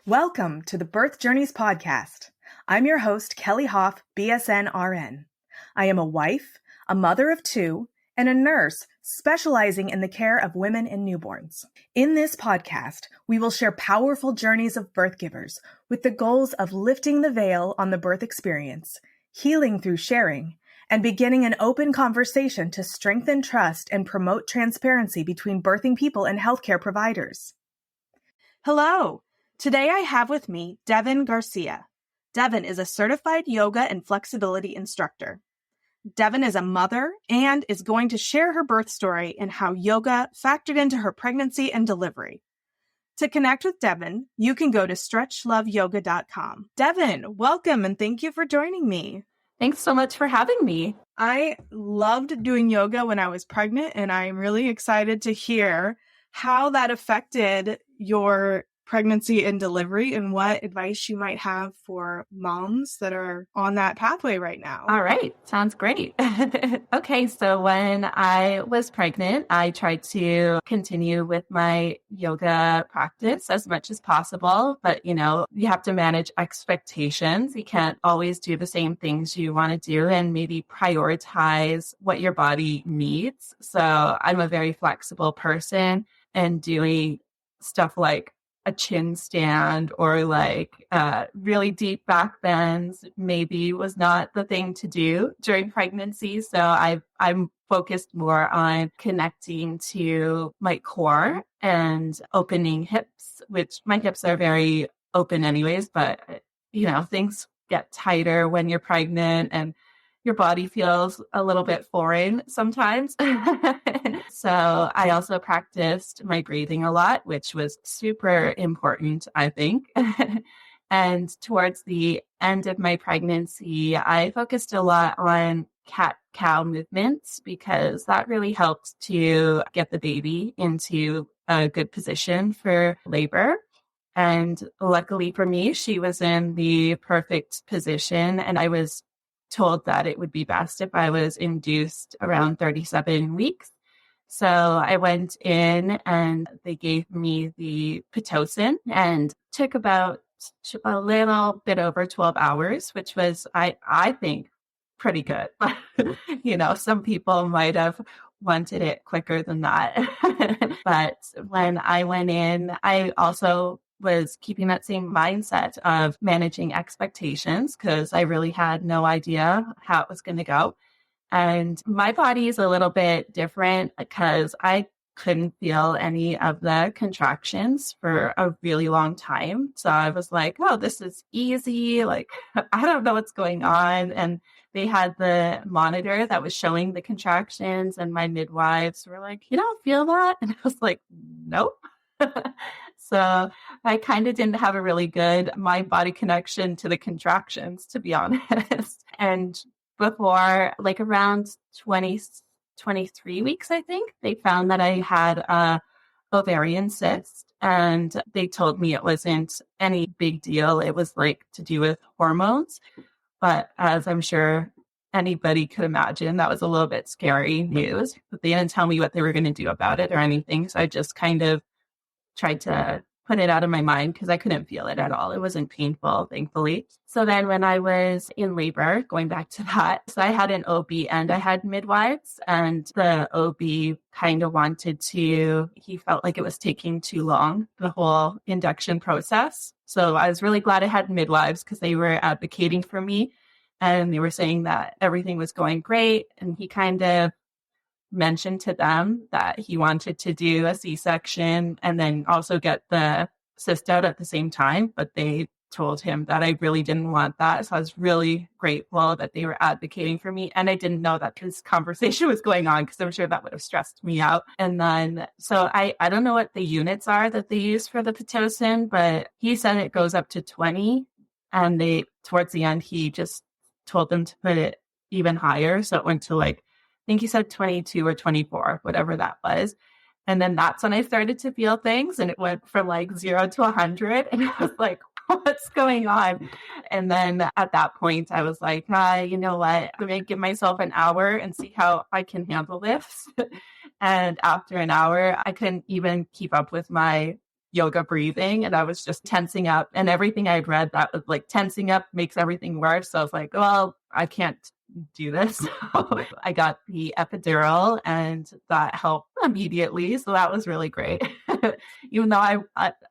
Welcome to the Birth Journeys podcast. I'm your host, Kelly Hoff, BSN RN. I am a wife, a mother of two, and a nurse specializing in the care of women and newborns. In this podcast, we will share powerful journeys of birth givers with the goals of lifting the veil on the birth experience, healing through sharing, and beginning an open conversation to strengthen trust and promote transparency between birthing people and healthcare providers. Hello. Today I have with me Devin Garcia. Devin is a certified yoga and flexibility instructor. Devin is a mother and is going to share her birth story and how yoga factored into her pregnancy and delivery. To connect with Devin, you can go to stretchloveyoga.com. Devin, welcome and thank you for joining me. Thanks so much for having me. I loved doing yoga when I was pregnant, and I'm really excited to hear how that affected your pregnancy and delivery and what advice you might have for moms that are on that pathway right now. All right. Sounds great. Okay. So when I was pregnant, I tried to continue with my yoga practice as much as possible. But, you have to manage expectations. You can't always do the same things you want to do and maybe prioritize what your body needs. So I'm a very flexible person, and doing stuff like a chin stand or really deep back bends maybe was not the thing to do during pregnancy. So I'm focused more on connecting to my core and opening hips, which my hips are very open anyways, but things get tighter when you're pregnant and your body feels a little bit foreign sometimes. So I also practiced my breathing a lot, which was super important, I think. And towards the end of my pregnancy, I focused a lot on cat-cow movements because that really helped to get the baby into a good position for labor. And luckily for me, she was in the perfect position, and I was told that it would be best if I was induced around 37 weeks. So I went in and they gave me the Pitocin and took about a little bit over 12 hours, which was, I think, pretty good. Some people might have wanted it quicker than that. But when I went in, I also was keeping that same mindset of managing expectations because I really had no idea how it was going to go. And my body is a little bit different because I couldn't feel any of the contractions for a really long time. So I was like, oh, this is easy. I don't know what's going on. And they had the monitor that was showing the contractions, and my midwives were like, you don't feel that? And I was like, nope. So I kind of didn't have a really good mind-body connection to the contractions, to be honest. And before around 23 weeks, I think, they found that I had a ovarian cyst, and they told me it wasn't any big deal. It was to do with hormones. But as I'm sure anybody could imagine, that was a little bit scary news. But they didn't tell me what they were going to do about it or anything. So I just kind of tried to put it out of my mind because I couldn't feel it at all. It wasn't painful, thankfully. So then when I was in labor, going back to that, so I had an OB and I had midwives, and the OB kind of he felt like it was taking too long, the whole induction process. So I was really glad I had midwives because they were advocating for me, and they were saying that everything was going great. And he kind of mentioned to them that he wanted to do a C-section and then also get the cyst out at the same time, but they told him that I really didn't want that. So I was really grateful that they were advocating for me. And I didn't know that this conversation was going on because I'm sure that would have stressed me out. And then, so I don't know what the units are that they use for the Pitocin, but he said it goes up to 20. And towards the end, he just told them to put it even higher. So it went to I think he said 22 or 24, whatever that was. And then that's when I started to feel things, and it went from 0 to 100. And I was like, what's going on? And then at that point, I was like, you know what? I'm going to give myself an hour and see how I can handle this. And after an hour, I couldn't even keep up with my yoga breathing, and I was just tensing up, and everything I'd read that was like tensing up makes everything worse. So I was like, well, I can't do this. So I got the epidural and that helped immediately. So that was really great. Even though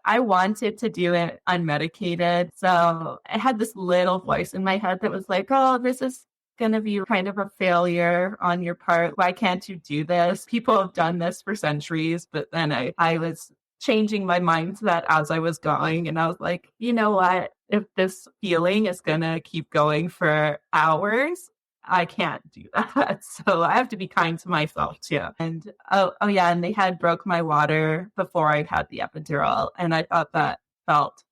I wanted to do it unmedicated. So I had this little voice in my head that was like, oh, this is going to be kind of a failure on your part. Why can't you do this? People have done this for centuries. But then I was changing my mindset as I was going. And I was like, you know what? If this feeling is going to keep going for hours, I can't do that. So I have to be kind to myself too. And oh yeah. And they had broke my water before I had the epidural. And I thought that felt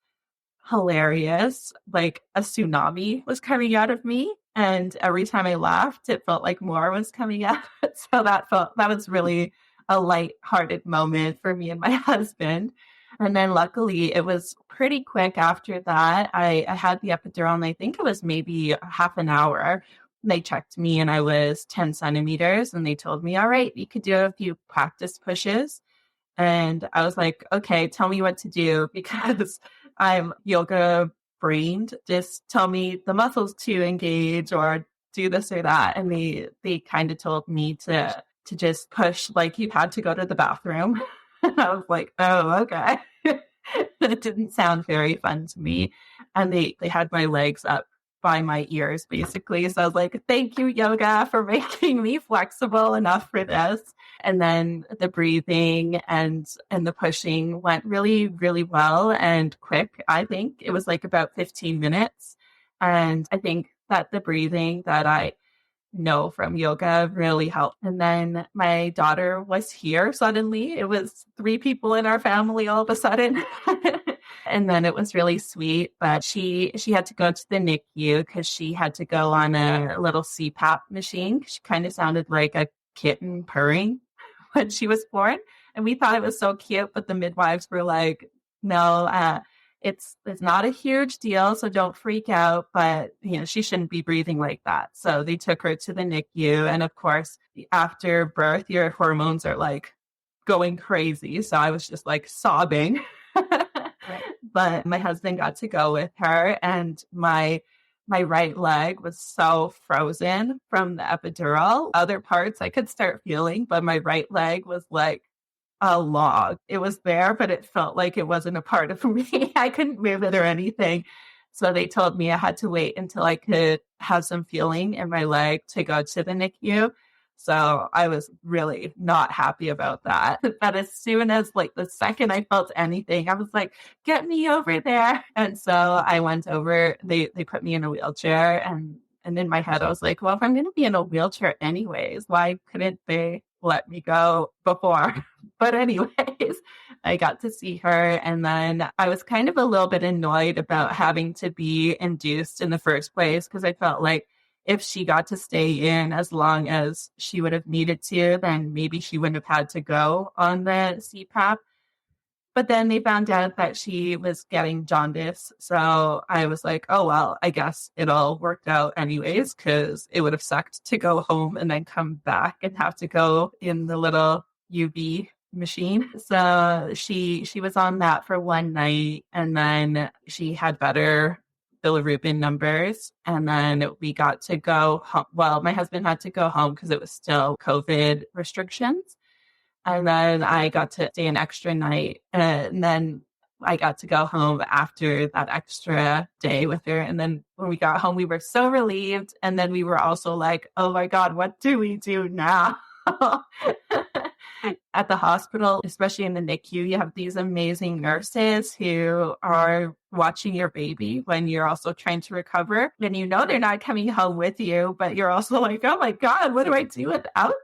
hilarious. Like a tsunami was coming out of me. And every time I laughed, it felt like more was coming out. So that was really a lighthearted moment for me and my husband. And then luckily it was pretty quick after that. I had the epidural and I think it was maybe half an hour. They checked me and I was 10 centimeters and they told me, all right, you could do a few practice pushes. And I was like, okay, tell me what to do because I'm yoga brained. Just tell me the muscles to engage or do this or that. And they kind of told me to just push like you had to go to the bathroom. And I was like, oh, okay. It didn't sound very fun to me. And they had my legs up by my ears, basically. So I was like, thank you, yoga, for making me flexible enough for this. And then the breathing and the pushing went really, really well and quick. I think it was like about 15 minutes. And I think that the breathing that I know from yoga really helped. And then my daughter was here suddenly. It was 3 people in our family all of a sudden. And then it was really sweet, but she had to go to the NICU because she had to go on a little CPAP machine. She kind of sounded like a kitten purring when she was born. And we thought it was so cute, but the midwives were like, no, it's not a huge deal, so don't freak out, but she shouldn't be breathing like that. So they took her to the NICU. And of course, after birth, your hormones are like going crazy. So I was just like sobbing. But my husband got to go with her, and my right leg was so frozen from the epidural. Other parts I could start feeling, but my right leg was like a log. It was there, but it felt like it wasn't a part of me. I couldn't move it or anything. So they told me I had to wait until I could have some feeling in my leg to go to the NICU. So I was really not happy about that. But as soon as like the second I felt anything, I was like, get me over there. And so I went over, they put me in a wheelchair, and in my head, I was like, well, if I'm going to be in a wheelchair anyways, why couldn't they let me go before? But anyways, I got to see her. And then I was kind of a little bit annoyed about having to be induced in the first place, because I felt like if she got to stay in as long as she would have needed to, then maybe she wouldn't have had to go on the CPAP. But then they found out that she was getting jaundice. So I was like, oh, well, I guess it all worked out anyways, because it would have sucked to go home and then come back and have to go in the little UV machine. So she was on that for one night, and then she had better bilirubin numbers. And then we got to go home. Well, my husband had to go home because it was still COVID restrictions. And then I got to stay an extra night. And then I got to go home after that extra day with her. And then when we got home, we were so relieved. And then we were also like, oh my God, what do we do now? At the hospital, especially in the NICU, you have these amazing nurses who are watching your baby when you're also trying to recover. And they're not coming home with you, but you're also like, oh my God, what do I do without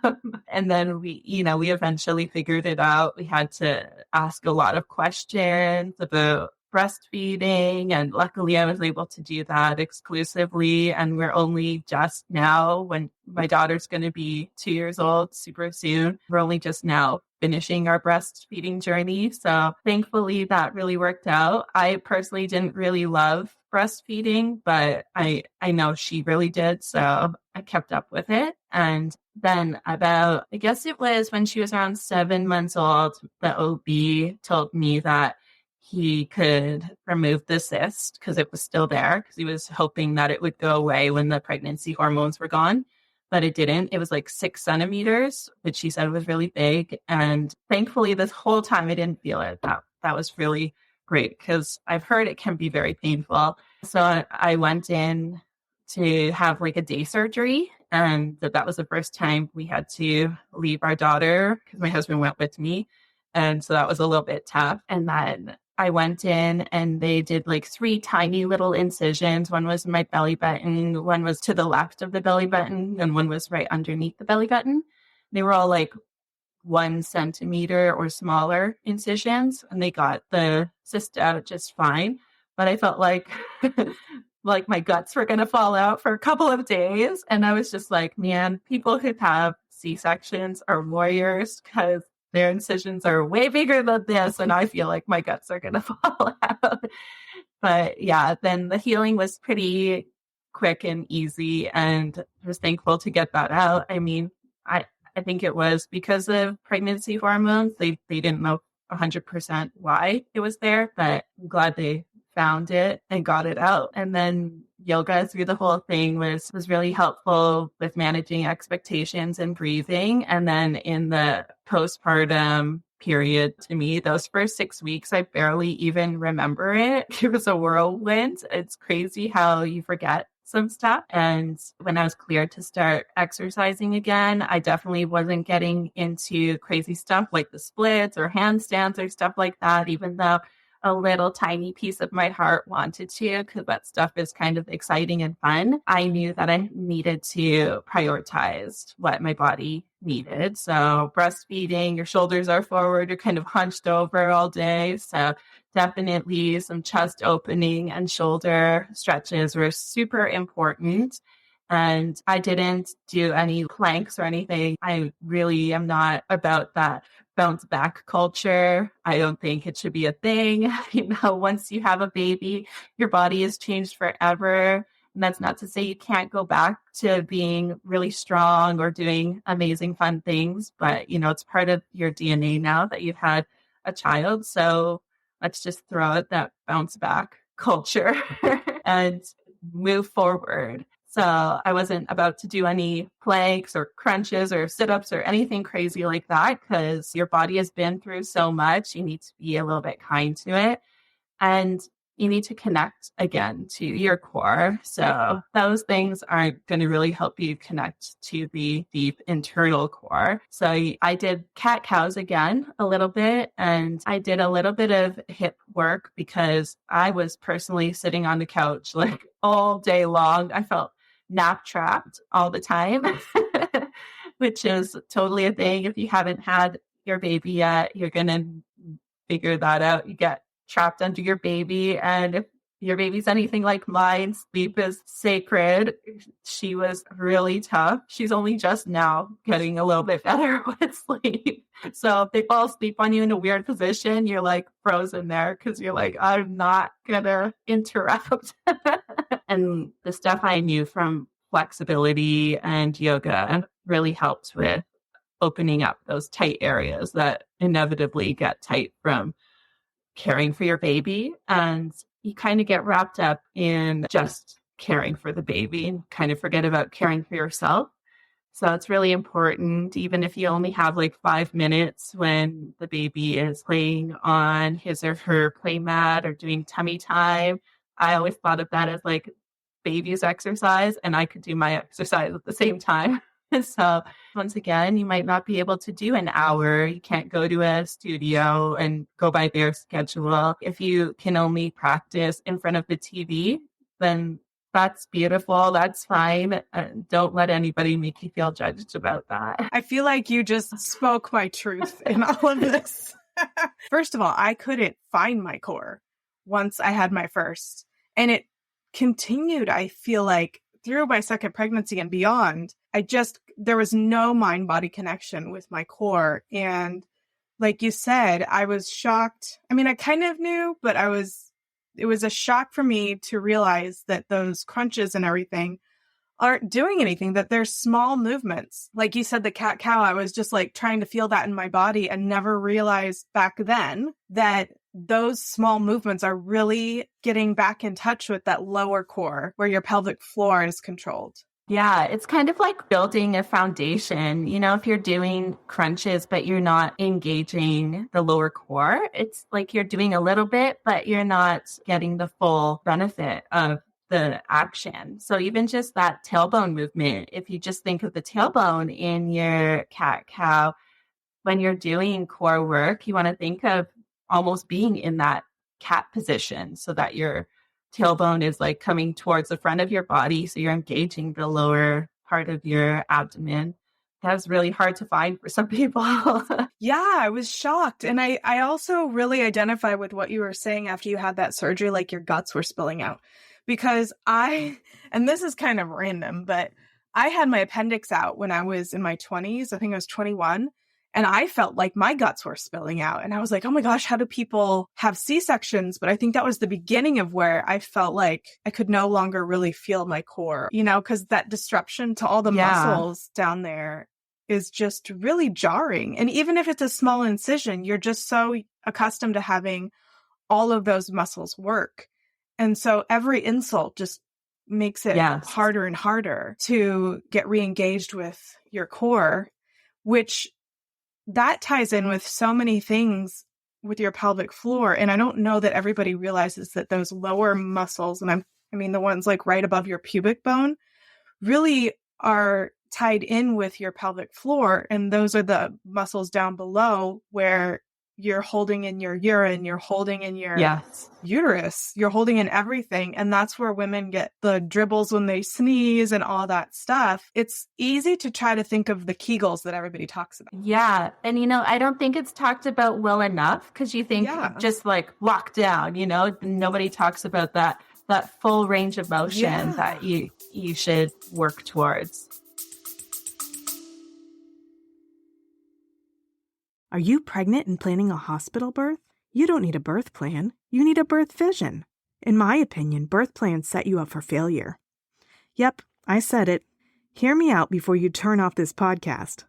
them? And then we eventually figured it out. We had to ask a lot of questions about breastfeeding, and luckily I was able to do that exclusively. And we're only just now, when my daughter's going to be 2 years old super soon, we're only just now finishing our breastfeeding journey. So thankfully that really worked out. I personally didn't really love breastfeeding, but I know she really did. So I kept up with it. And then about, I guess it was when she was around 7 months old, the OB told me that he could remove the cyst because it was still there, because he was hoping that it would go away when the pregnancy hormones were gone. But it didn't. It was like 6 centimeters, which she said was really big. And thankfully, this whole time I didn't feel it. That was really great, because I've heard it can be very painful. So I went in to have like a day surgery. And that was the first time we had to leave our daughter, because my husband went with me. And so that was a little bit tough. And then I went in and they did like 3 tiny little incisions. One was in my belly button, one was to the left of the belly button, and one was right underneath the belly button. They were all like 1 centimeter or smaller incisions, and they got the cyst out just fine. But I felt like like my guts were going to fall out for a couple of days. And I was just like, man, people who have C-sections are warriors, because their incisions are way bigger than this, and I feel like my guts are going to fall out. But yeah, then the healing was pretty quick and easy, and I was thankful to get that out. I mean, I think it was because of pregnancy hormones. They didn't know 100% why it was there, but I'm glad they found it and got it out. And then yoga through the whole thing was really helpful with managing expectations and breathing. And then in the postpartum period, to me, those first 6 weeks, I barely even remember it. It was a whirlwind. It's crazy how you forget some stuff. And when I was cleared to start exercising again, I definitely wasn't getting into crazy stuff like the splits or handstands or stuff like that, even though a little tiny piece of my heart wanted to, because that stuff is kind of exciting and fun. I knew that I needed to prioritize what my body needed. So breastfeeding, your shoulders are forward, you're kind of hunched over all day. So definitely some chest opening and shoulder stretches were super important. And I didn't do any planks or anything. I really am not about that bounce back culture. I don't think it should be a thing. Once you have a baby, your body has changed forever. And that's not to say you can't go back to being really strong or doing amazing, fun things. But, it's part of your DNA now that you've had a child. So let's just throw out that bounce back culture and move forward. So I wasn't about to do any planks or crunches or sit-ups or anything crazy like that, because your body has been through so much. You need to be a little bit kind to it. And you need to connect again to your core. So those things aren't going to really help you connect to the deep internal core. So I did cat-cows again a little bit, and I did a little bit of hip work, because I was personally sitting on the couch like all day long. I felt nap trapped all the time, which is totally a thing. If you haven't had your baby yet, you're going to figure that out. You get trapped under your baby. And if your baby's anything like mine, sleep is sacred. She was really tough. She's only just now getting a little bit better with sleep. So if they fall asleep on you in a weird position, you're like frozen there, because you're like, I'm not going to interrupt. And the stuff I knew from flexibility and yoga really helped with opening up those tight areas that inevitably get tight from caring for your baby. And you kind of get wrapped up in just caring for the baby and kind of forget about caring for yourself. So it's really important, even if you only have like 5 minutes when the baby is playing on his or her play mat or doing tummy time. I always thought of that as like baby's exercise, and I could do my exercise at the same time. So once again, you might not be able to do an hour. You can't go to a studio and go by their schedule. If you can only practice in front of the TV, then that's beautiful. That's fine. Don't let anybody make you feel judged about that. I feel like you just spoke my truth in all of this. First of all, I couldn't find my core once I had my first. And it continued, I feel like, through my second pregnancy and beyond. There was no mind-body connection with my core. And like you said, I was shocked. I mean, I kind of knew, but it was a shock for me to realize that those crunches and everything aren't doing anything, that they're small movements. Like you said, the cat cow, I was just like trying to feel that in my body and never realized back then that those small movements are really getting back in touch with that lower core where your pelvic floor is controlled. Yeah, it's kind of like building a foundation. If you're doing crunches, but you're not engaging the lower core, it's like you're doing a little bit, but you're not getting the full benefit of the action. So even just that tailbone movement, if you just think of the tailbone in your cat cow, when you're doing core work, you want to think of almost being in that cat position so that your tailbone is like coming towards the front of your body. So you're engaging the lower part of your abdomen. That was really hard to find for some people. Yeah, I was shocked. And I also really identify with what you were saying after you had that surgery, like your guts were spilling out. Because and this is kind of random, but I had my appendix out when I was in my 20s. I think I was 21. And I felt like my guts were spilling out. And I was like, oh my gosh, how do people have C-sections? But I think that was the beginning of where I felt like I could no longer really feel my core, because that disruption to all the muscles down there is just really jarring. And even if it's a small incision, you're just so accustomed to having all of those muscles work. And so every insult just makes it harder and harder to get re-engaged with your core, which that ties in with so many things with your pelvic floor. And I don't know that everybody realizes that those lower muscles, and I mean the ones like right above your pubic bone, really are tied in with your pelvic floor. And those are the muscles down below where you're holding in your urine, you're holding in your uterus, you're holding in everything. And that's where women get the dribbles when they sneeze and all that stuff. It's easy to try to think of the Kegels that everybody talks about. Yeah. And, I don't think it's talked about well enough because you think just like locked down, nobody talks about that full range of motion that you should work towards. Are you pregnant and planning a hospital birth? You don't need a birth plan. You need a birth vision. In my opinion, birth plans set you up for failure. Yep, I said it. Hear me out before you turn off this podcast.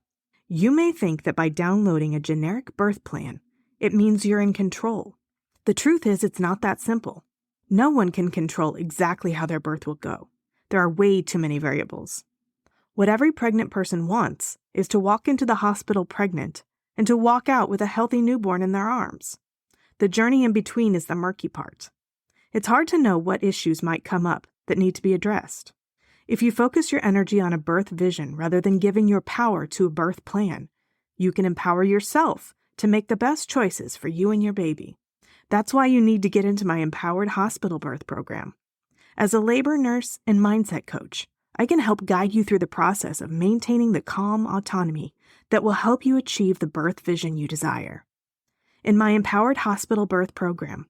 You may think that by downloading a generic birth plan, it means you're in control. The truth is, it's not that simple. No one can control exactly how their birth will go. There are way too many variables. What every pregnant person wants is to walk into the hospital pregnant and to walk out with a healthy newborn in their arms. The journey in between is the murky part. It's hard to know what issues might come up that need to be addressed. If you focus your energy on a birth vision rather than giving your power to a birth plan, you can empower yourself to make the best choices for you and your baby. That's why you need to get into my Empowered Hospital Birth program. As a labor nurse and mindset coach, I can help guide you through the process of maintaining the calm autonomy that will help you achieve the birth vision you desire. In my Empowered Hospital Birth program,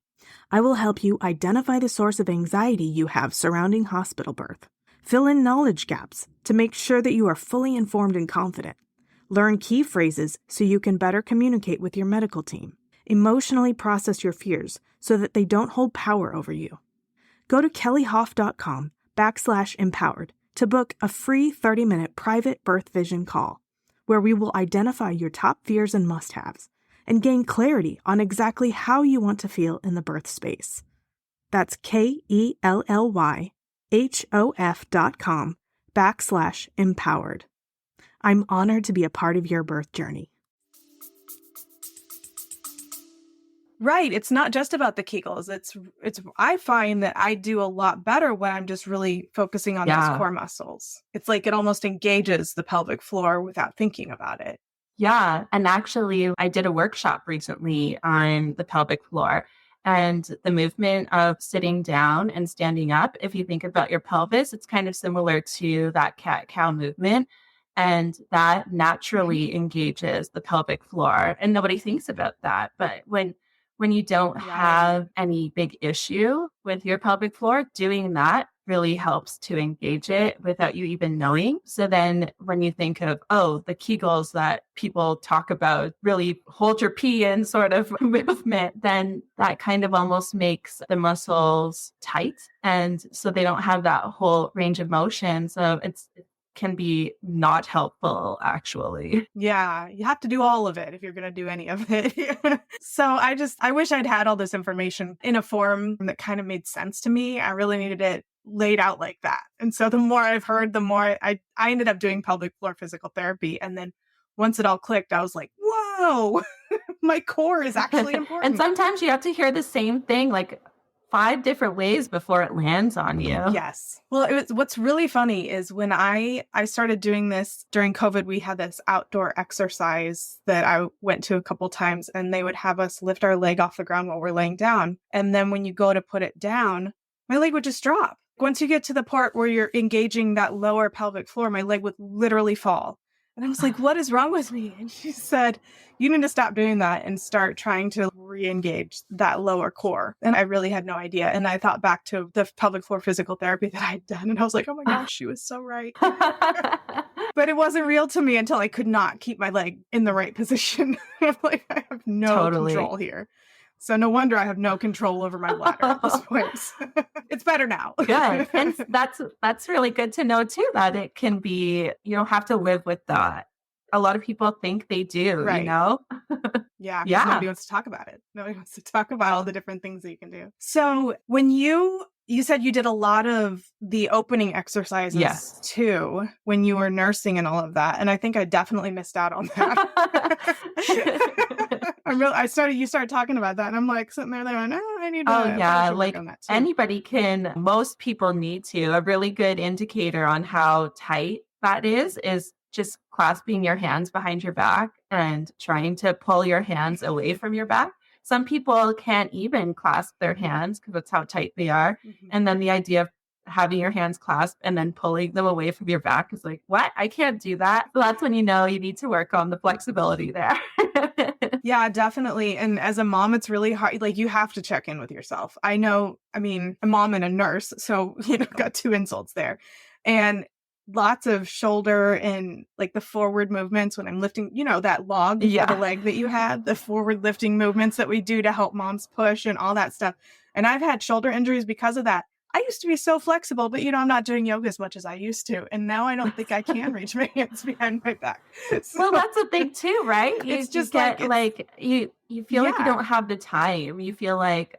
I will help you identify the source of anxiety you have surrounding hospital birth, fill in knowledge gaps to make sure that you are fully informed and confident, learn key phrases so you can better communicate with your medical team, emotionally process your fears so that they don't hold power over you. Go to kellyhoff.com/empowered to book a free 30-minute private birth vision call, where we will identify your top fears and must-haves and gain clarity on exactly how you want to feel in the birth space. That's KELLYHOF.com/empowered. I'm honored to be a part of your birth journey. Right. It's not just about the Kegels. I find that I do a lot better when I'm just really focusing on those core muscles. It's like it almost engages the pelvic floor without thinking about it. Yeah. And actually, I did a workshop recently on the pelvic floor and the movement of sitting down and standing up. If you think about your pelvis, it's kind of similar to that cat-cow movement. And that naturally engages the pelvic floor. And nobody thinks about that. But when you don't have any big issue with your pelvic floor, doing that really helps to engage it without you even knowing. So then when you think of, oh, the Kegels that people talk about, really hold your pee in sort of movement, then that kind of almost makes the muscles tight. And so they don't have that whole range of motion. So it can be not helpful, actually. Yeah, you have to do all of it if you're going to do any of it. So I wish I'd had all this information in a form that kind of made sense to me. I really needed it laid out like that. And so the more I've heard, the more I ended up doing pelvic floor physical therapy. And then once it all clicked, I was like, whoa, my core is actually important. And sometimes you have to hear the same thing like 5 different ways before it lands on you. Yes. Well, what's really funny is when I started doing this during COVID, we had this outdoor exercise that I went to a couple times, and they would have us lift our leg off the ground while we're laying down. And then when you go to put it down, my leg would just drop. Once you get to the part where you're engaging that lower pelvic floor, my leg would literally fall. And I was like, what is wrong with me? And she said, you need to stop doing that and start trying to re-engage that lower core. And I really had no idea. And I thought back to the pelvic floor physical therapy that I'd done. And I was like, oh my gosh, she was so right. But it wasn't real to me until I could not keep my leg in the right position. I'm like, I have no control here. So no wonder I have no control over my bladder at this point. It's better now. Good. And that's really good to know too, that it can be, you don't have to live with that. A lot of people think they do, right. You know? Yeah. Nobody wants to talk about it. Nobody wants to talk about all the different things that you can do. So when you said you did a lot of the opening exercises too, when you were nursing and all of that. And I think I definitely missed out on that. You started talking about that and I'm like sitting there going, oh, I need to. Oh yeah. Like anybody can, most people need to. A really good indicator on how tight that is just clasping your hands behind your back and trying to pull your hands away from your back. Some people can't even clasp their hands because that's how tight they are. Mm-hmm. And then the idea of having your hands clasped and then pulling them away from your back is like, what? I can't do that. So that's when you know you need to work on the flexibility there. Yeah, definitely. And as a mom, it's really hard. Like you have to check in with yourself. I know, a mom and a nurse, so, got 2 insults there. And lots of shoulder and like the forward movements when I'm lifting, that log of the leg that you had, the forward lifting movements that we do to help moms push and all that stuff. And I've had shoulder injuries because of that. I used to be so flexible, but I'm not doing yoga as much as I used to. And now I don't think I can reach my hands behind my back. So, well, that's a thing too, right? It's just you feel like you don't have the time. You feel like,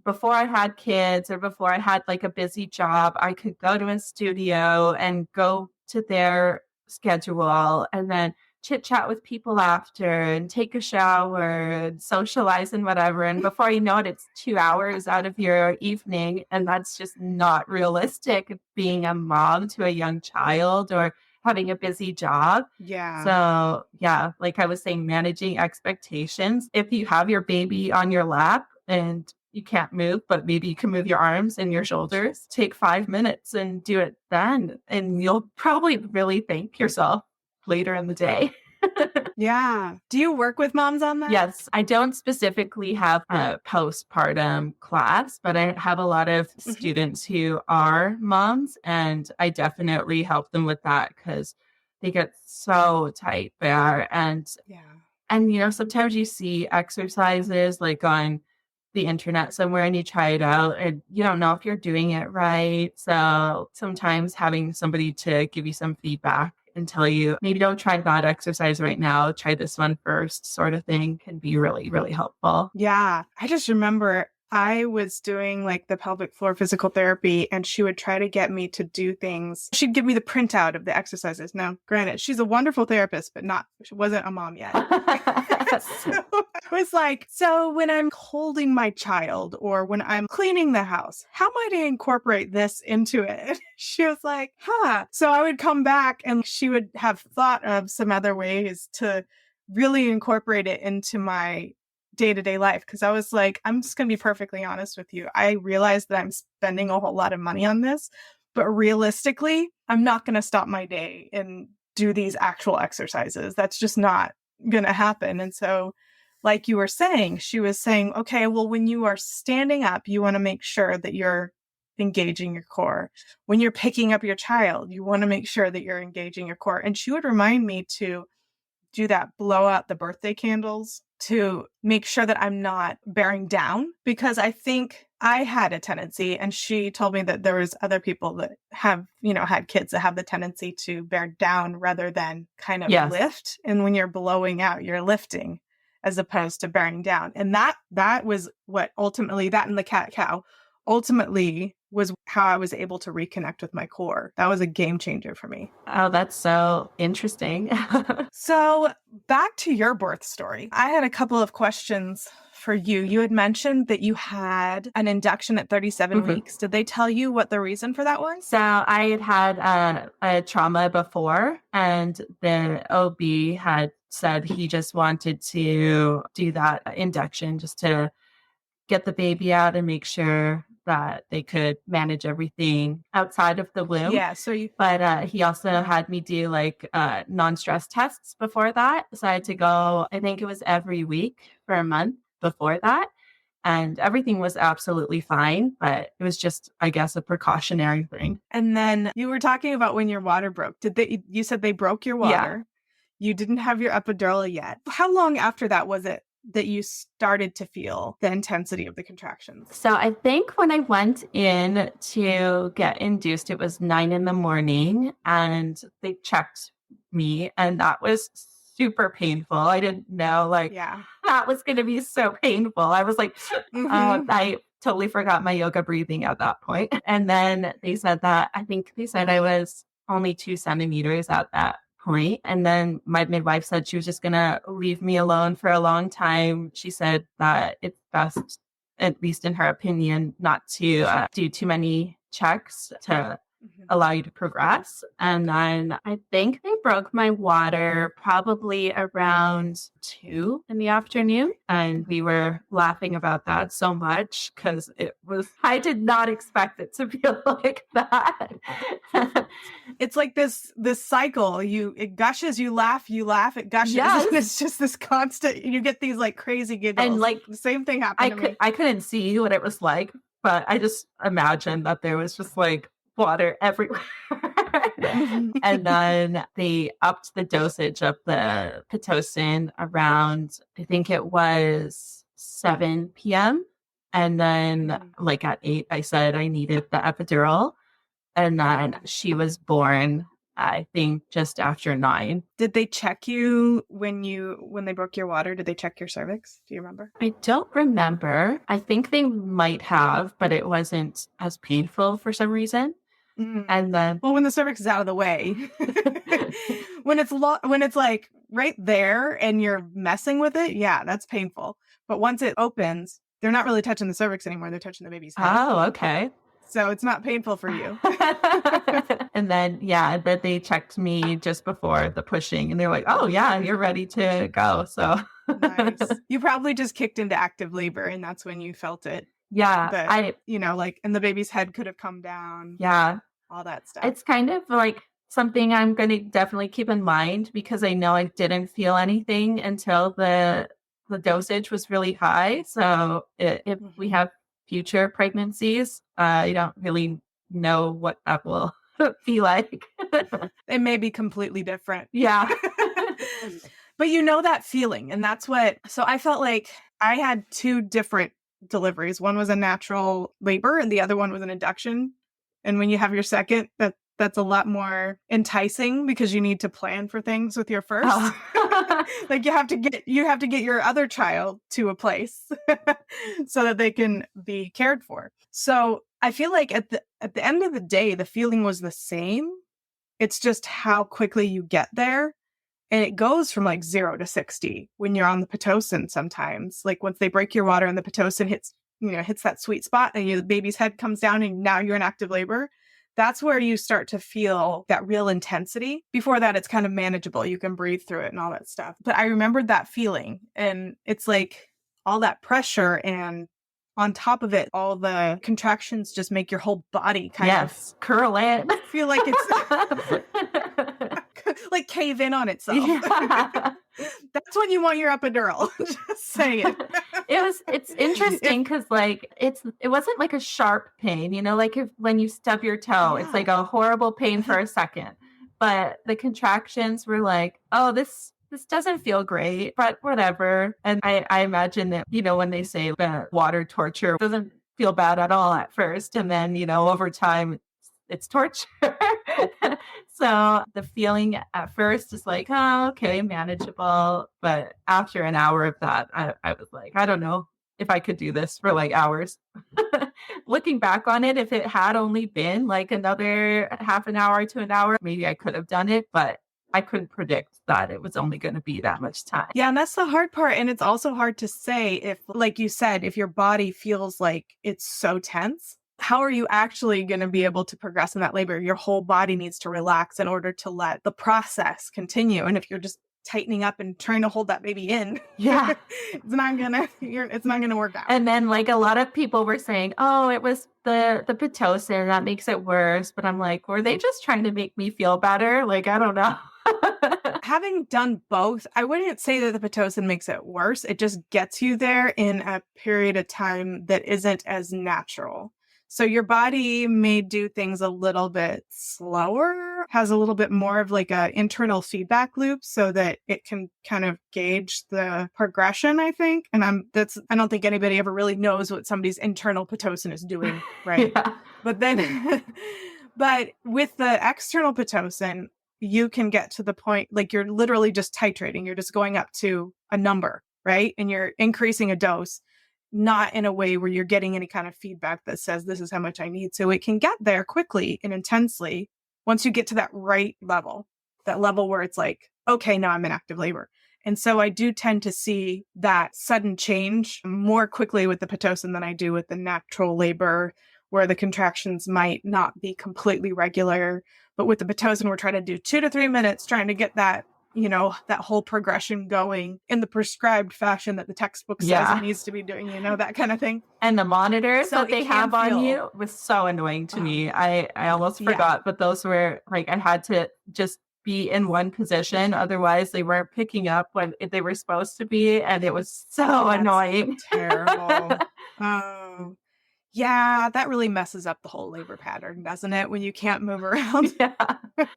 before I had kids or before I had like a busy job, I could go to a studio and go to their schedule and then chit chat with people after and take a shower and socialize and whatever. And before you know it, it's 2 hours out of your evening. And that's just not realistic being a mom to a young child or having a busy job. Yeah. So yeah, like I was saying, managing expectations. If you have your baby on your lap and you can't move, but maybe you can move your arms and your shoulders, take 5 minutes and do it then. And you'll probably really thank yourself later in the day. Yeah. Do you work with moms on that? Yes. I don't specifically have a postpartum class, but I have a lot of students who are moms, and I definitely help them with that because they get so tight there. And sometimes you see exercises like on the internet somewhere and you try it out and you don't know if you're doing it right. So sometimes having somebody to give you some feedback and tell you, maybe don't try that exercise right now, try this one first, sort of thing, can be really, really helpful. Yeah. I just remember I was doing like the pelvic floor physical therapy and she would try to get me to do things. She'd give me the printout of the exercises. Now, granted, she's a wonderful therapist, but she wasn't a mom yet. So I was like, so when I'm holding my child or when I'm cleaning the house, how might I incorporate this into it? She was like, So I would come back and she would have thought of some other ways to really incorporate it into my day-to-day life. Cause I was like, I'm just going to be perfectly honest with you. I realized that I'm spending a whole lot of money on this, but realistically, I'm not going to stop my day and do these actual exercises. That's just not going to happen. And so like you were saying, she was saying, okay, well, when you are standing up, you want to make sure that you're engaging your core. When you're picking up your child, you want to make sure that you're engaging your core. And she would remind me to do that, blow out the birthday candles to make sure that I'm not bearing down, because I think I had a tendency, and she told me that there was other people that have, had kids that have the tendency to bear down rather than kind of lift. And when you're blowing out, you're lifting as opposed to bearing down. And that was what ultimately, that and the cat-cow ultimately was how I was able to reconnect with my core. That was a game changer for me. Oh, that's so interesting. So back to your birth story. I had a couple of questions for you. You had mentioned that you had an induction at 37 weeks. Did they tell you what the reason for that was? So I had a trauma before, and the OB had said he just wanted to do that induction just to get the baby out and make sure that they could manage everything outside of the womb. Yeah. But he also had me do like non-stress tests before that. So I had to go, I think it was every week for a month before that. And everything was absolutely fine, but it was just, I guess, a precautionary thing. And then you were talking about when your water broke. You said they broke your water. Yeah. You didn't have your epidural yet. How long after that was it that you started to feel the intensity of the contractions? So I think when I went in to get induced, it was 9 a.m, and they checked me, and that was super painful. I didn't know that was going to be so painful. I was like, I totally forgot my yoga breathing at that point. And then they said that, I think they said I was only 2 centimeters at that point. And then my midwife said she was just going to leave me alone for a long time. She said that it's best, at least in her opinion, not to do too many checks to allow you to progress. And then I think they broke my water probably around 2 p.m. And we were laughing about that so much because I did not expect it to feel like that. It's like this cycle. It gushes, you laugh, it gushes. Yes. And it's just this constant, you get these like crazy giggles. And like the same thing happened to me. I couldn't see what it was like, but I just imagined that there was just like water everywhere. And then they upped the dosage of the Pitocin around, I think it was 7 p.m. And then like at 8, I said I needed the epidural. And then she was born, I think, just after 9. Did they check you when they broke your water? Did they check your cervix? Do you remember? I don't remember. I think they might have, but it wasn't as painful for some reason. And then, well, when the cervix is out of the way, when it's like right there and you're messing with it, yeah, that's painful. But once it opens, they're not really touching the cervix anymore. They're touching the baby's head. Oh, okay. So it's not painful for you. And then, that they checked me just before the pushing, and they're like, oh yeah, you're ready to go. So nice. You probably just kicked into active labor, and that's when you felt it. Yeah. But, and the baby's head could have come down. Yeah. All that stuff. It's kind of like something I'm going to definitely keep in mind, because I know I didn't feel anything until the dosage was really high. So if we have future pregnancies, I don't really know what that will be like. It may be completely different. Yeah. But that feeling. And that's so I felt like I had 2 different deliveries. One was a natural labor and the other one was an induction. And when you have your second, that's a lot more enticing because you need to plan for things with your first. Oh. Like you have to get your other child to a place so that they can be cared for. So I feel like at the end of the day, the feeling was the same. It's just how quickly you get there. And it goes from like 0 to 60 when you're on the Pitocin sometimes. Like once they break your water and the Pitocin hits that sweet spot and the baby's head comes down and now you're in active labor, that's where you start to feel that real intensity. Before that, it's kind of manageable. You can breathe through it and all that stuff. But I remembered that feeling, and it's like all that pressure, and on top of it, all the contractions just make your whole body kind of curl in. Feel like it's like cave in on itself. Yeah. That's when you want your epidural. Just saying. It's interesting because like it wasn't like a sharp pain, like when you stub your toe, it's like a horrible pain for a second. But the contractions were like, oh, this doesn't feel great, but whatever. And I imagine that, when they say water torture doesn't feel bad at all at first. And then, over time, it's torture. So the feeling at first is like, oh, okay, manageable. But after an hour of that, I was like, I don't know if I could do this for like hours. Looking back on it, if it had only been like another half an hour to an hour, maybe I could have done it, but I couldn't predict that it was only going to be that much time. Yeah, and that's the hard part. And it's also hard to say if, like you said, if your body feels like it's so tense, how are you actually going to be able to progress in that labor? Your whole body needs to relax in order to let the process continue. And if you're just tightening up and trying to hold that baby in, yeah, it's not gonna work out. And then like a lot of people were saying, oh, it was the Pitocin that makes it worse. But I'm like, were they just trying to make me feel better? Like, I don't know. Having done both, I wouldn't say that the Pitocin makes it worse. It just gets you there in a period of time that isn't as natural. So your body may do things a little bit slower, has a little bit more of like an internal feedback loop so that it can kind of gauge the progression, I think. And I don't think anybody ever really knows what somebody's internal Pitocin is doing, right? Yeah. But then, but with the external Pitocin, you can get to the point, like you're literally just titrating. You're just going up to a number, right? And you're increasing a dose, not in a way where you're getting any kind of feedback that says, this is how much I need. So it can get there quickly and intensely once you get to that right level, that level where it's like, okay, now I'm in active labor. And so I do tend to see that sudden change more quickly with the Pitocin than I do with the natural labor, where the contractions might not be completely regular. But with the Pitocin, we're trying to do 2 to 3 minutes, trying to get that, that whole progression going in the prescribed fashion that the textbook says it needs to be doing, that kind of thing. And the monitors that they have on you was so annoying to me. I almost forgot, but those were like, I had to just be in one position. Otherwise they weren't picking up when they were supposed to be. And it was so annoying. Terrible. Oh, yeah, that really messes up the whole labor pattern, doesn't it? When you can't move around. Yeah.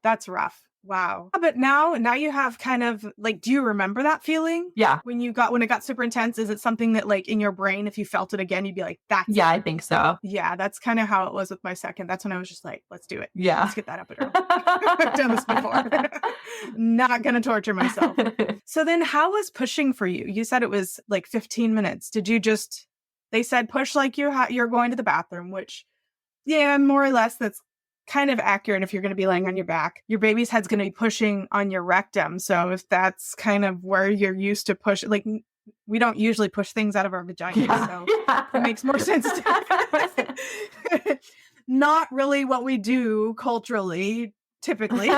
That's rough. Wow. But now you have kind of like, do you remember that feeling? Yeah. When it got super intense, is it something that like in your brain, if you felt it again, you'd be like, that's Yeah, I think so. Yeah, that's kind of how it was with my second. That's when I was just like, let's do it. Yeah. Let's get that epidural. I've done this before. Not going to torture myself. So then how was pushing for you? You said it was like 15 minutes. Did you they said push like you're going to the bathroom, which, yeah, more or less that's kind of accurate if you're going to be laying on your back. Your baby's head's going to be pushing on your rectum. So if that's kind of where you're used to push, like we don't usually push things out of our vagina. So it makes more sense. Not really what we do culturally, typically.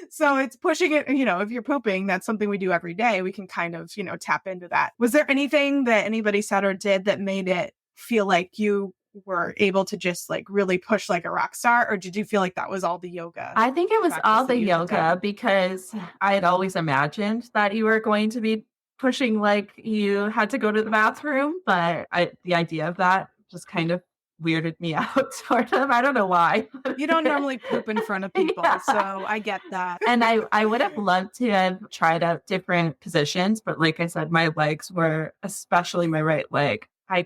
So it's pushing it, if you're pooping, that's something we do every day. We can kind of, tap into that. Was there anything that anybody said or did that made it feel like you were able to just like really push like a rock star, or did you feel like that was all the yoga? I think it was all the yoga because I had always imagined that you were going to be pushing like you had to go to the bathroom, but the idea of that just kind of weirded me out sort of. I don't know why. You don't normally poop in front of people, so I get that. And I would have loved to have tried out different positions, but like I said, my legs were, especially my right leg, I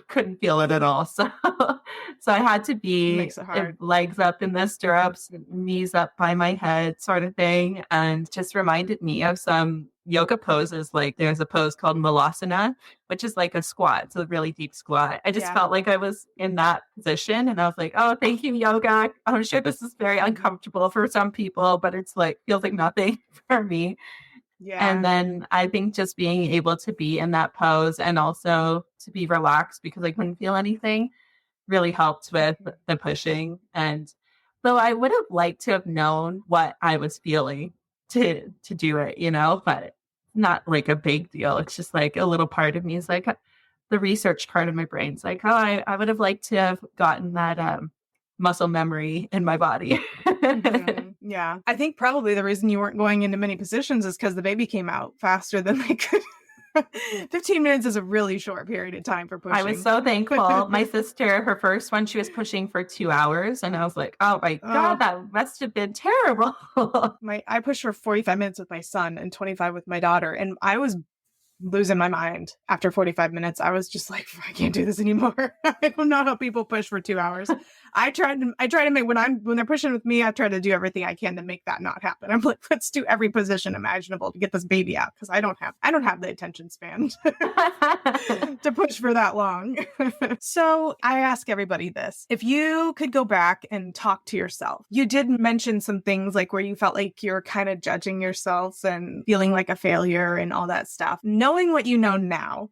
couldn't feel it at all. So I had to be legs up in the stirrups, knees up by my head sort of thing. And just reminded me of some yoga poses. Like there's a pose called Malasana, which is like a squat. It's a really deep squat. I just felt like I was in that position and I was like, oh, thank you, yoga. I'm sure this is very uncomfortable for some people, but it's like, feels like nothing for me. Yeah. And then I think just being able to be in that pose and also to be relaxed because I couldn't feel anything really helped with the pushing. And though I would have liked to have known what I was feeling to do it, but not like a big deal. It's just like a little part of me is like the research part of my brain's like, oh, I would have liked to have gotten that muscle memory in my body. Mm-hmm. Yeah. I think probably the reason you weren't going into many positions is because the baby came out faster than they could. 15 minutes is a really short period of time for pushing. I was so thankful. My sister, her first one, she was pushing for 2 hours. And I was like, oh my God, that must have been terrible. I pushed for 45 minutes with my son and 25 with my daughter. And I was losing my mind after 45 minutes. I was just like, I can't do this anymore. I don't know how people push for 2 hours. I try to make, when they're pushing with me, I try to do everything I can to make that not happen. I'm like, let's do every position imaginable to get this baby out. Cause I don't have the attention span to push for that long. So I ask everybody this, if you could go back and talk to yourself, you did mention some things like where you felt like you're kind of judging yourself and feeling like a failure and all that stuff. Knowing what you know now,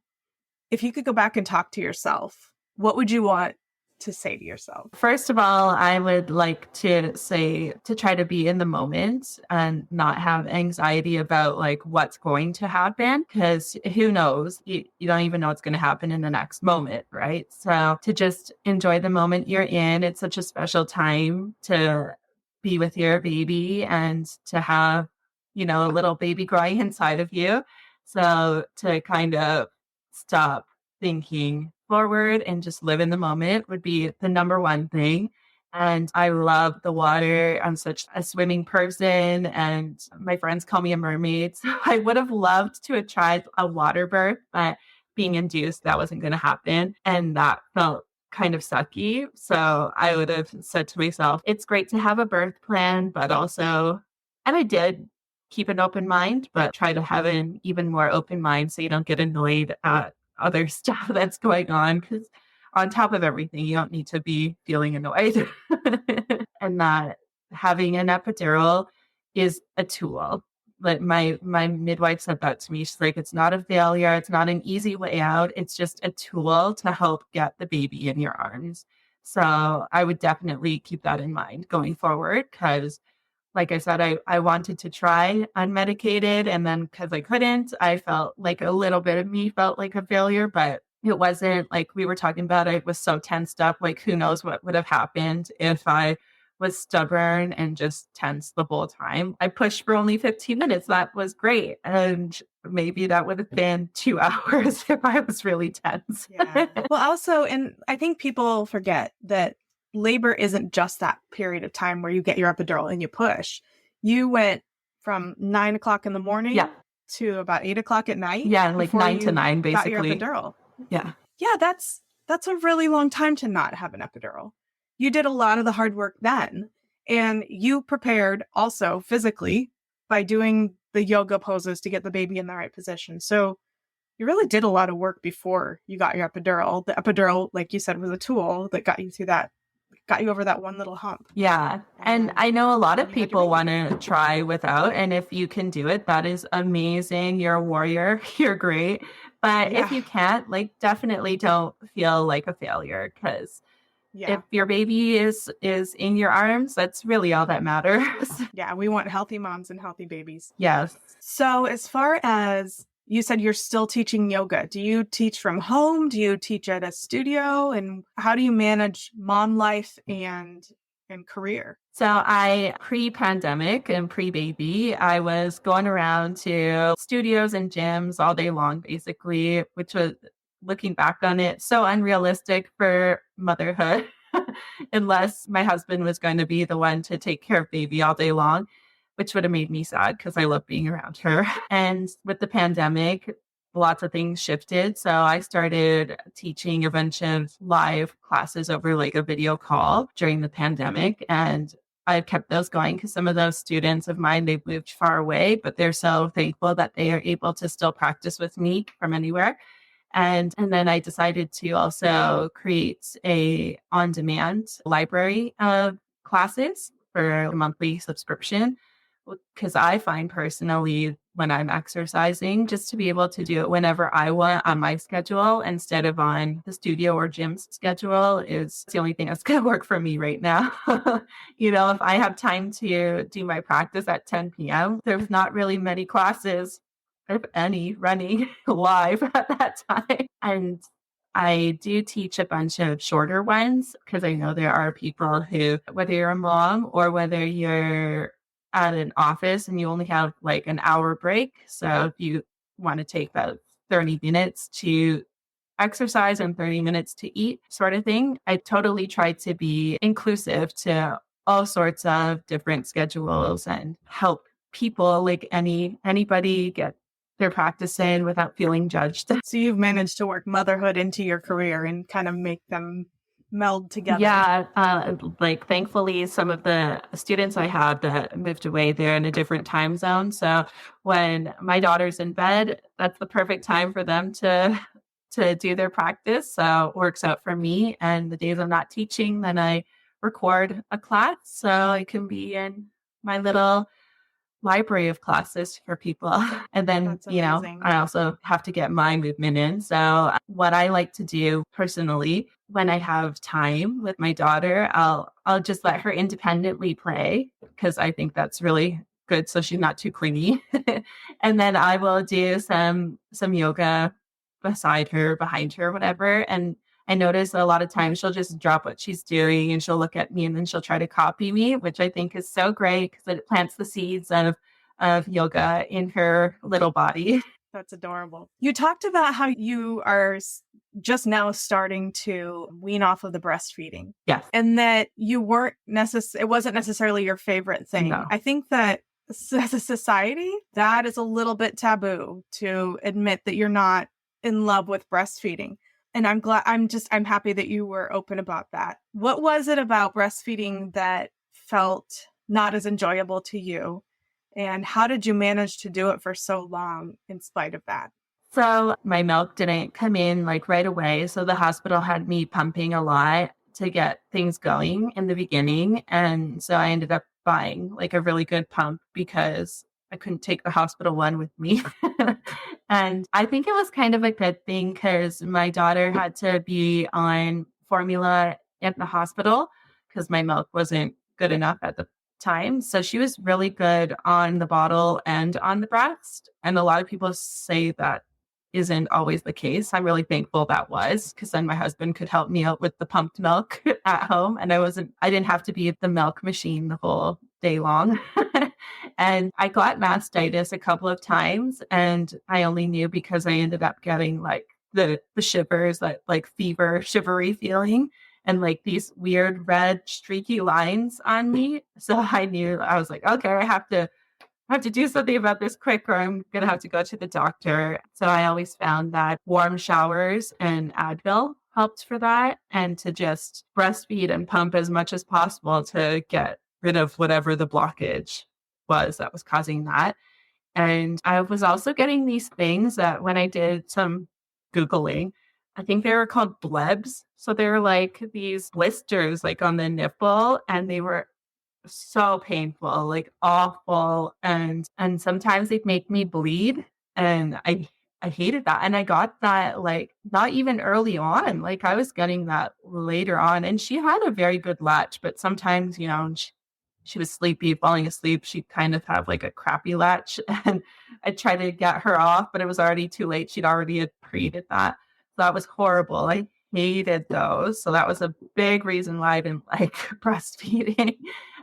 if you could go back and talk to yourself, what would you want to say to yourself? First of all, I would like to say to try to be in the moment and not have anxiety about like what's going to happen, because who knows? You don't even know what's going to happen in the next moment, right? So to just enjoy the moment you're in. It's such a special time to be with your baby and to have, a little baby growing inside of you. So to kind of stop thinking forward and just live in the moment would be the number one thing. And I love the water. I'm such a swimming person and my friends call me a mermaid. So I would have loved to have tried a water birth, but being induced, that wasn't going to happen. And that felt kind of sucky. So I would have said to myself, it's great to have a birth plan, but also, and I did keep an open mind, but try to have an even more open mind so you don't get annoyed at other stuff that's going on, because on top of everything, you don't need to be feeling annoyed. And that having an epidural is a tool. Like my midwife said that to me. She's like, it's not a failure. It's not an easy way out. It's just a tool to help get the baby in your arms. So I would definitely keep that in mind going forward, because like I said, I wanted to try unmedicated, and then because I couldn't, I felt like a little bit of me felt like a failure, but it wasn't like we were talking about. I was so tensed up, like who knows what would have happened if I was stubborn and just tense the whole time. I pushed for only 15 minutes. That was great. And maybe that would have been 2 hours if I was really tense. Yeah. Well, also, and I think people forget that labor isn't just that period of time where you get your epidural and you push. You went from 9 o'clock in the morning to about 8 o'clock at night. Yeah, like 9 to 9, basically. Got your epidural. Yeah. Yeah, that's a really long time to not have an epidural. You did a lot of the hard work then, and you prepared also physically by doing the yoga poses to get the baby in the right position. So you really did a lot of work before you got your epidural. The epidural, like you said, was a tool that got you through that, got you over that one little hump. Yeah. And I know a lot of people want to try without, and if you can do it, that is amazing. You're a warrior. You're great. But if you can't, like, definitely don't feel like a failure, because if your baby is in your arms, that's really all that matters. Yeah, we want healthy moms and healthy babies. Yes. So as far as you said, you're still teaching yoga. Do you teach from home? Do you teach at a studio? And how do you manage mom life and career? So I, pre-pandemic and pre-baby, I was going around to studios and gyms all day long, basically, which was, looking back on it, so unrealistic for motherhood, unless my husband was going to be the one to take care of baby all day long, which would have made me sad because I love being around her. And with the pandemic, lots of things shifted. So I started teaching a bunch of live classes over like a video call during the pandemic. And I've kept those going because some of those students of mine, they've moved far away, but they're so thankful that they are able to still practice with me from anywhere. And then I decided to also create a on-demand library of classes for a monthly subscription, because I find personally when I'm exercising, just to be able to do it whenever I want on my schedule instead of on the studio or gym's schedule is the only thing that's going to work for me right now. If I have time to do my practice at 10 p.m., there's not really many classes, if any, running live at that time. And I do teach a bunch of shorter ones because I know there are people who, whether you're a mom or whether you're at an office and you only have like an hour break. So if you want to take about 30 minutes to exercise and 30 minutes to eat sort of thing, I totally try to be inclusive to all sorts of different schedules and help people, like anybody, get their practice in without feeling judged. So you've managed to work motherhood into your career and kind of make them meld together. Yeah, like thankfully, some of the students I have that moved away, they're in a different time zone. So when my daughter's in bed, that's the perfect time for them to do their practice. So it works out for me. And the days I'm not teaching, then I record a class so I can be in my little library of classes for people. And then, I also have to get my movement in. So what I like to do personally, when I have time with my daughter, I'll just let her independently play because I think that's really good. So she's not too clingy. And then I will do some yoga beside her, behind her, whatever. And I notice a lot of times she'll just drop what she's doing and she'll look at me and then she'll try to copy me, which I think is so great because it plants the seeds of yoga in her little body. That's adorable. You talked about how you are just now starting to wean off of the breastfeeding. Yes. And that you weren't it wasn't necessarily your favorite thing. No. I think that as a society, that is a little bit taboo to admit that you're not in love with breastfeeding. And I'm happy that you were open about that. What was it about breastfeeding that felt not as enjoyable to you? And how did you manage to do it for so long in spite of that? So my milk didn't come in like right away. So the hospital had me pumping a lot to get things going in the beginning. And so I ended up buying like a really good pump because I couldn't take the hospital one with me. And I think it was kind of a good thing because my daughter had to be on formula at the hospital because my milk wasn't good enough at the time. So she was really good on the bottle and on the breast. And a lot of people say that isn't always the case. I'm really thankful that was because then my husband could help me out with the pumped milk at home. And I didn't have to be at the milk machine the whole day long. And I got mastitis a couple of times and I only knew because I ended up getting like the shivers, that like fever, shivery feeling and like these weird red streaky lines on me. So I knew, I was like, okay, I have to do something about this quick or I'm going to have to go to the doctor. So I always found that warm showers and Advil helped for that and to just breastfeed and pump as much as possible to get rid of whatever the blockage was that was causing that. And I was also getting these things that when I did some Googling, I think they were called blebs. So they were like these blisters like on the nipple and they were so painful, like awful. And sometimes they'd make me bleed. And I hated that. And I got that like not even early on. Like I was getting that later on. And she had a very good latch, but sometimes, she was sleepy, falling asleep. She'd kind of have like a crappy latch. And I tried to get her off, but it was already too late. She'd already created that. So that was horrible. I hated those. So that was a big reason why I didn't like breastfeeding.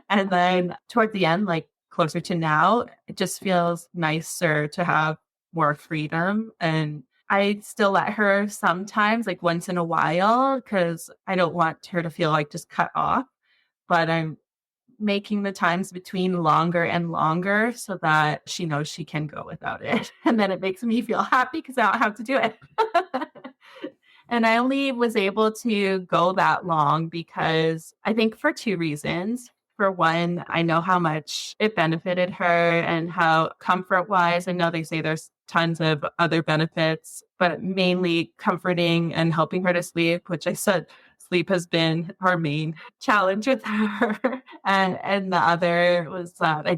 And then toward the end, like closer to now, it just feels nicer to have more freedom. And I still let her sometimes, like once in a while, because I don't want her to feel like just cut off. But I'm making the times between longer and longer so that she knows she can go without it. And then it makes me feel happy because I don't have to do it. And I only was able to go that long because I think for two reasons. For one, I know how much it benefited her and how comfort-wise, I know they say there's tons of other benefits, but mainly comforting and helping her to sleep, which I said sleep has been our main challenge with her. And the other was that I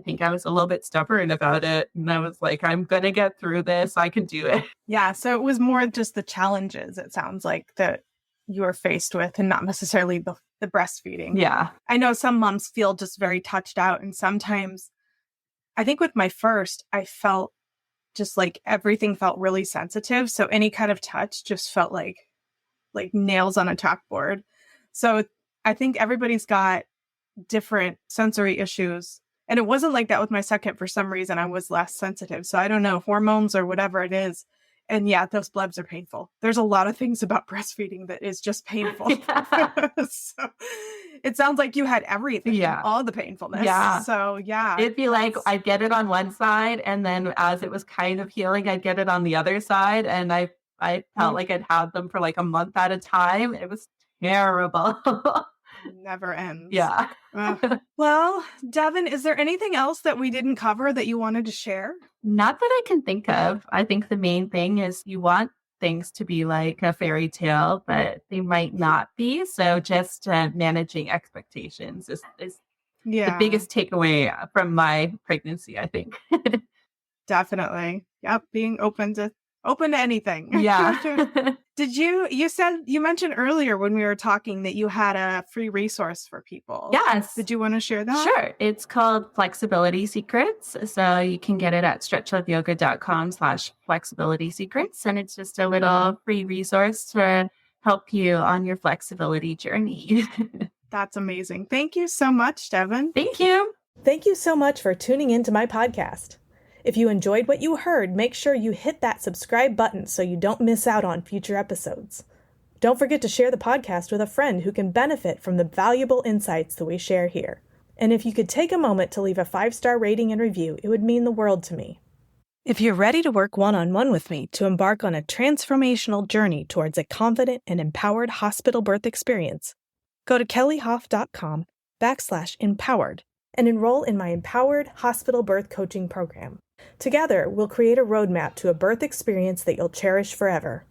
think I was a little bit stubborn about it. And I was like, I'm going to get through this. I can do it. Yeah. So it was more just the challenges, it sounds like, that you were faced with and not necessarily the breastfeeding. Yeah. I know some moms feel just very touched out. And sometimes I think with my first, I felt just like everything felt really sensitive. So any kind of touch just felt like nails on a chalkboard. So I think everybody's got different sensory issues And it wasn't like that with my second. For some reason, I was less sensitive. So I don't know, hormones or whatever it is. And yeah, those blebs are painful. There's a lot of things about breastfeeding that is just painful. Yeah. So it sounds like you had everything, Yeah. all the painfulness. Yeah. So yeah. It'd be like I'd get it on one side, and then as it was kind of healing, I'd get it on the other side. And I felt like I'd had them for like a month at a time. It was terrible. Never ends. Yeah. Well, Devin, is there anything else that we didn't cover that you wanted to share? Not that I can think of. I think the main thing is you want things to be like a fairy tale, but they might not be. So just managing expectations is the biggest takeaway from my pregnancy, I think. Definitely. Yep. Being open to anything. Yeah. You mentioned earlier when we were talking that you had a free resource for people. Yes. Did you want to share that? Sure. It's called Flexibility Secrets. So you can get it at stretchloveyoga.com/flexibility secrets. And it's just a little free resource to help you on your flexibility journey. That's amazing. Thank you so much, Devin. Thank you. Thank you so much for tuning into my podcast. If you enjoyed what you heard, make sure you hit that subscribe button so you don't miss out on future episodes. Don't forget to share the podcast with a friend who can benefit from the valuable insights that we share here. And if you could take a moment to leave a 5-star rating and review, it would mean the world to me. If you're ready to work one-on-one with me to embark on a transformational journey towards a confident and empowered hospital birth experience, go to kellyhoff.com/empowered and enroll in my Empowered Hospital Birth Coaching Program. Together, we'll create a roadmap to a birth experience that you'll cherish forever.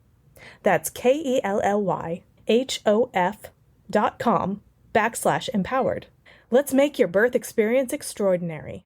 That's KELLYHOF.com/empowered. Let's make your birth experience extraordinary.